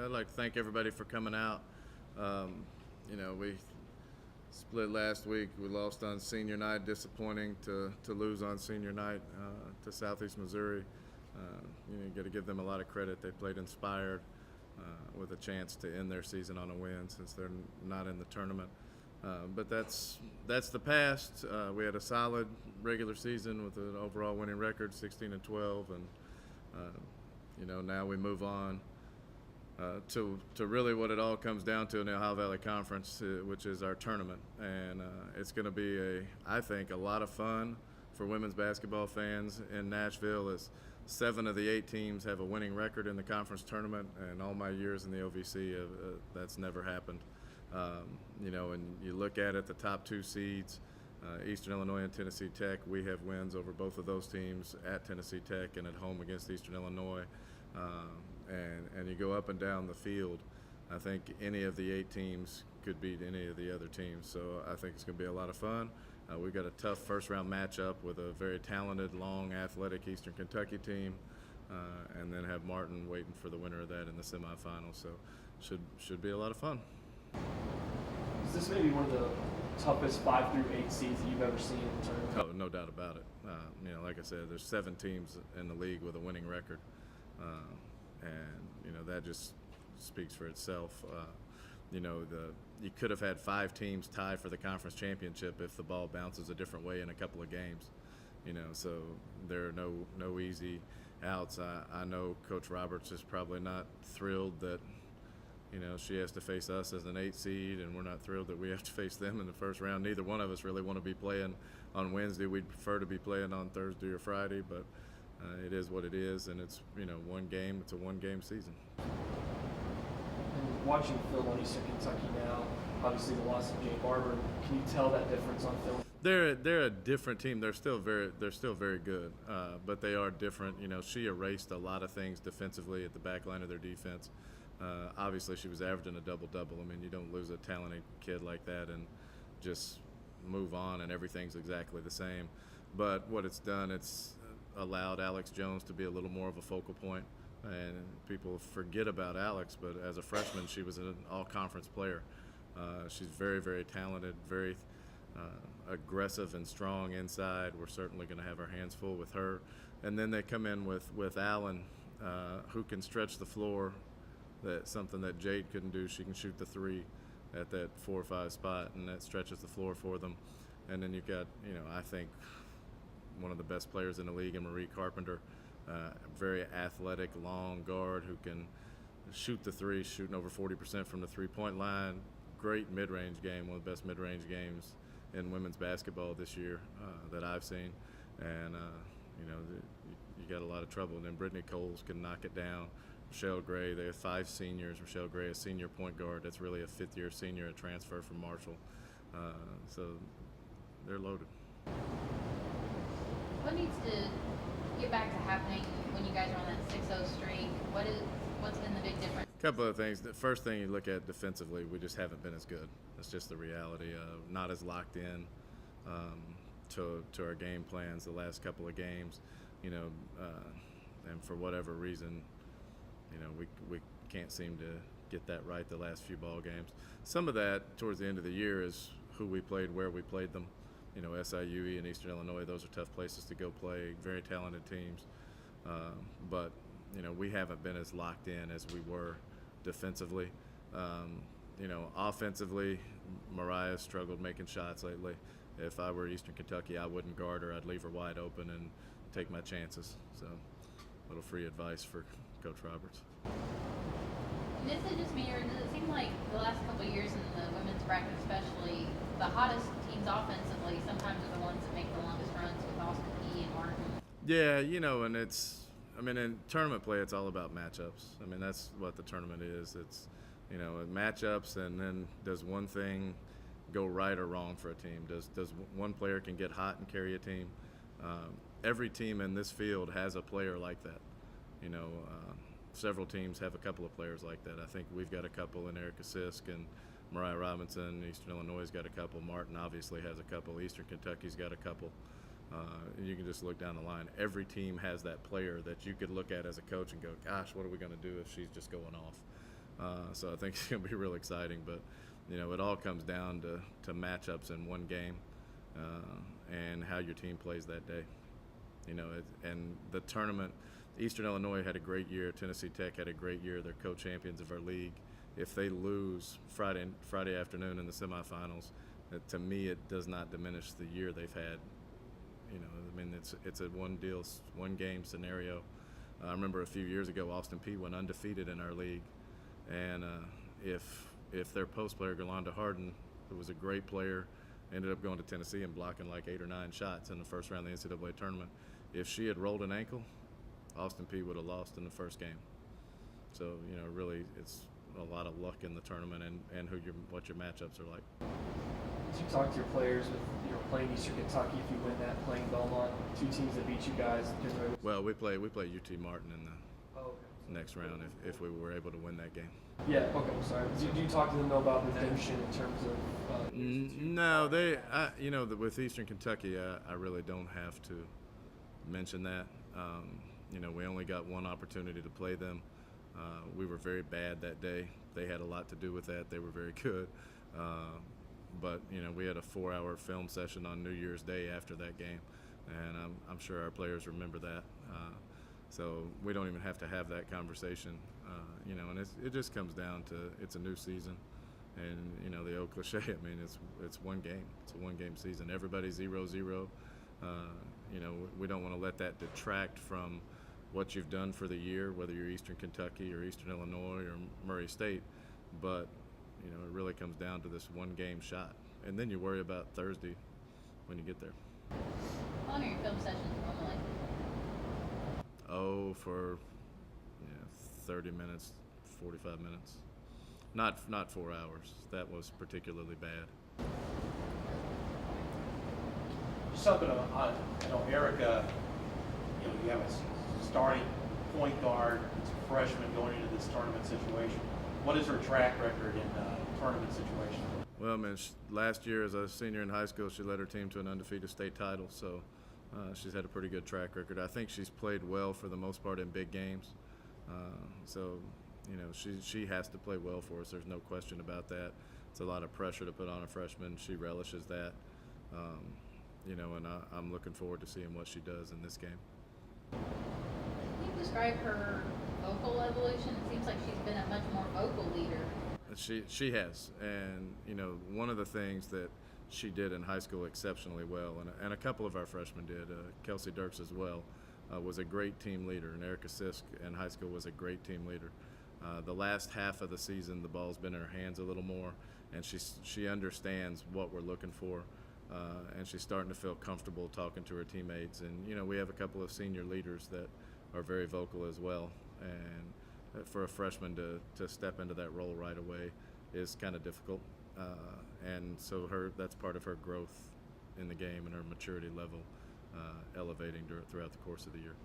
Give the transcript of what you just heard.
I'd like to thank everybody for coming out. We split last week. We lost on senior night. Disappointing to lose on senior night to Southeast Missouri. You got to give them a lot of credit. They played inspired with a chance to end their season on a win since they're not in the tournament. But that's the past. We had a solid regular season with an overall winning record, 16-12, and now we move on to really what it all comes down to in the Ohio Valley Conference, which is our tournament. And it's going to be, I think, a lot of fun for women's basketball fans in Nashville, as 7 of the 8 teams have a winning record in the conference tournament. And all my years in the OVC, that's never happened. And you look at it, the top 2 seeds, Eastern Illinois and Tennessee Tech, we have wins over both of those teams at Tennessee Tech and at home against Eastern Illinois. And you go up and down the field, I think any of the 8 teams could beat any of the other teams. So I think it's going to be a lot of fun. We've got a tough first-round matchup with a very talented, long, athletic Eastern Kentucky team, and then have Martin waiting for the winner of that in the semifinals. So should be a lot of fun. Is this maybe one of the toughest 5 through 8 seeds that you've ever seen in the tournament? Oh, no doubt about it. Like I said, there's 7 teams in the league with a winning record. And that just speaks for itself. You could have had 5 teams tie for the conference championship if the ball bounces a different way in a couple of games. So there are no easy outs. I know Coach Roberts is probably not thrilled that she has to face us as an 8 seed, and we're not thrilled that we have to face them in the first round. Neither one of us really want to be playing on Wednesday. We'd prefer to be playing on Thursday or Friday, but it is what it is, and it's one game. It's a one-game season. And watching film on Eastern Kentucky now, obviously the loss of Jay Barber, can you tell that difference on film? They're a different team. They're still very good, but they are different. She erased a lot of things defensively at the back line of their defense. Obviously, she was averaging a double-double. I mean, you don't lose a talented kid like that and just move on and everything's exactly the same. But what it's done, it's allowed Alex Jones to be a little more of a focal point. And people forget about Alex, but as a freshman, she was an all-conference player. She's very, very talented, very aggressive and strong inside. We're certainly going to have our hands full with her. And then they come in with Allen, who can stretch the floor. That's something that Jade couldn't do. She can shoot the 3 at that 4 or 5 spot, and that stretches the floor for them. And then you've got, I think, one of the best players in the league in Marie Carpenter, very athletic, long guard who can shoot the 3, shooting over 40% from the three-point line. Great mid-range game, one of the best mid-range games in women's basketball this year that I've seen. And, you got a lot of trouble. And then Brittany Coles can knock it down. Rochelle Gray, they have 5 seniors. Rochelle Gray, a senior point guard. That's really a 5th-year senior, a transfer from Marshall. So they're loaded. What needs to get back to happening when you guys are on that 6-0 streak? What's been the big difference? A couple of things. The first thing you look at defensively, we just haven't been as good. That's just the reality. Not as locked in to our game plans the last couple of games. And for whatever reason, we can't seem to get that right the last few ball games. Some of that towards the end of the year is who we played, where we played them. SIUE and Eastern Illinois, those are tough places to go play, very talented teams. But we haven't been as locked in as we were defensively. Offensively, Mariah's struggled making shots lately. If I were Eastern Kentucky, I wouldn't guard her. I'd leave her wide open and take my chances. So a little free advice for Coach Roberts. Is it just me, or does it seem like the last couple of years in the women's bracket especially, the hottest teams offensively sometimes are the ones that make the longest runs with Austin P. and Martin? Yeah, and in tournament play, it's all about matchups. I mean, that's what the tournament is. It's, matchups, and then does one thing go right or wrong for a team? Does one player can get hot and carry a team? Every team in this field has a player like that. Several teams have a couple of players like that. I think we've got a couple in Erica Sisk and Mariah Robinson. Eastern Illinois has got a couple. Martin obviously has a couple. Eastern Kentucky's got a couple. And you can just look down the line. Every team has that player that you could look at as a coach and go, gosh, what are we going to do if she's just going off? So I think it's going to be real exciting. But it all comes down to matchups in one game and how your team plays that day. And the tournament, Eastern Illinois had a great year. Tennessee Tech had a great year. They're co-champions of our league. If they lose Friday afternoon in the semifinals, to me it does not diminish the year they've had. It's a one game scenario. I remember a few years ago, Austin Peay went undefeated in our league, and if their post player Galanda Harden, who was a great player, ended up going to Tennessee and blocking like 8 or 9 shots in the first round of the NCAA tournament. If she had rolled an ankle, Austin Peay would have lost in the first game. So really, it's a lot of luck in the tournament and what your matchups are like. Did you talk to your players with playing Eastern Kentucky? If you win that, playing Belmont, 2 teams that beat you guys? Well, we play UT Martin in the okay. next round if we were able to win that game. Yeah. Okay. I'm sorry. Did you talk to them though about redemption in terms of? No, with Eastern Kentucky, I really don't have to mention that. We only got one opportunity to play them. We were very bad that day. They had a lot to do with that. They were very good. But we had a 4-hour film session on New Year's Day after that game, and I'm sure our players remember that. So we don't even have to have that conversation, and it just comes down to it's a new season, and the old cliche. I mean, it's one game. It's a one-game season. Everybody's 0-0. We don't want to let that detract from what you've done for the year, whether you're Eastern Kentucky or Eastern Illinois or Murray State, but it really comes down to this one game shot, and then you worry about Thursday when you get there. How long are your film sessions normally? Oh, for 30 minutes, 45 minutes. Not 4 hours. That was particularly bad. Something on Erica, you have a starting point guard, it's a freshman going into this tournament situation. What is her track record in tournament situations? Well, last year as a senior in high school, she led her team to an undefeated state title, so she's had a pretty good track record. I think she's played well for the most part in big games. She has to play well for us. There's no question about that. It's a lot of pressure to put on a freshman. She relishes that. And I'm looking forward to seeing what she does in this game. Can you describe her vocal evolution? It seems like she's been a much more vocal leader. She has, and one of the things that she did in high school exceptionally well, and a couple of our freshmen did. Kelsey Dirks as well was a great team leader, and Erica Sisk in high school was a great team leader. The last half of the season, the ball's been in her hands a little more, and she understands what we're looking for. And she's starting to feel comfortable talking to her teammates. And, we have a couple of senior leaders that are very vocal as well. And for a freshman to step into that role right away is kind of difficult. And so that's part of her growth in the game and her maturity level elevating throughout the course of the year.